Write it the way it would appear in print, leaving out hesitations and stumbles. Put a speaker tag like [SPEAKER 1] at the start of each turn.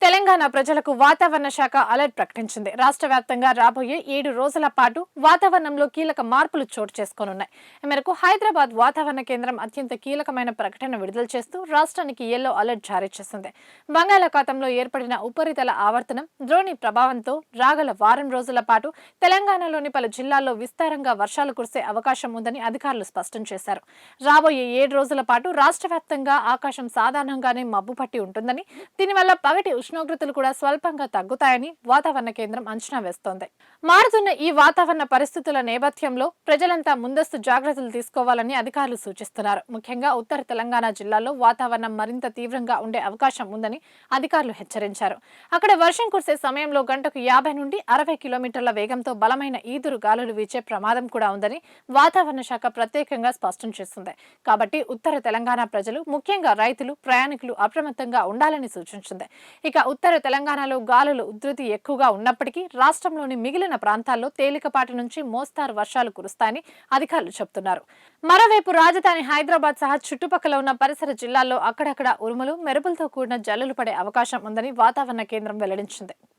[SPEAKER 1] తెలంగాణ ప్రజలకు వాతావరణ శాఖ అలర్ట్ ప్రకటించింది. రాష్ట్ర వ్యాప్తంగా రాబోయే 7 రోజుల పాటు వాతావరణంలో కీలక మార్పులు చోటు చేసుకోనున్నాయి. ఈ మేరకు హైదరాబాద్ వాతావరణ కేంద్రం అత్యంత కీలకమైన ప్రకటన విడుదల చేస్తూ రాష్ట్రానికి యెల్లో అలర్ట్ జారీ చేసింది. బంగాళాఖాతంలో ఏర్పడిన ఉపరితల ఆవర్తనం ద్రోణి ప్రభావంతో రాగల వారం రోజుల పాటు తెలంగాణలోని పలు జిల్లాల్లో విస్తారంగా వర్షాలు కురిసే అవకాశం ఉందని అధికారులు స్పష్టం చేశారు. రాబోయే 7 రోజుల పాటు రాష్ట్ర వ్యాప్తంగా ఆకాశం సాధారణంగానే మబ్బు పట్టి ఉంటుందని, దీనివల్ల పగటి ఉష్ణోగ్రతలు కూడా స్వల్పంగా తగ్గుతాయని వాతావరణ కేంద్రం అంచనా వేస్తోంది. మారుతున్న ఈ వాతావరణ పరిస్థితుల నేపథ్యంలో ప్రజలంతా ముందస్తు జాగ్రత్తలు తీసుకోవాలని అధికారులు సూచిస్తున్నారు. ముఖ్యంగా ఉత్తర తెలంగాణ జిల్లాలో వాతావరణం మరింత తీవ్రంగా ఉండే అవకాశం ఉందని అధికారులు హెచ్చరించారు. అక్కడ వర్షం కురిసే సమయంలో గంటకు 50 నుండి 60 కిలోమీటర్ల వేగంతో బలమైన ఈదురు గాలులు వీచే ప్రమాదం కూడా ఉందని వాతావరణ శాఖ ప్రత్యేకంగా స్పష్టం చేస్తుంది. కాబట్టి ఉత్తర తెలంగాణ ప్రజలు, ముఖ్యంగా రైతులు, ప్రయాణికులు అప్రమత్తంగా ఉండాలని సూచించింది. ఇక ఉత్తర తెలంగాణలో గాలుల ఉధృతి ఎక్కువగా ఉన్నప్పటికీ రాష్ట్రంలోని మిగిలిన ప్రాంతాల్లో తేలికపాటి నుంచి మోస్తారు వర్షాలు కురుస్తాయని అధికారులు చెబుతున్నారు. మరోవైపు రాజధాని హైదరాబాద్ సహా చుట్టుపక్కల ఉన్న పరిసర జిల్లాల్లో అక్కడక్కడ ఉరుములు, మెరుపులతో కూడిన జల్లులు పడే అవకాశం ఉందని వాతావరణ కేంద్రం వెల్లడించింది.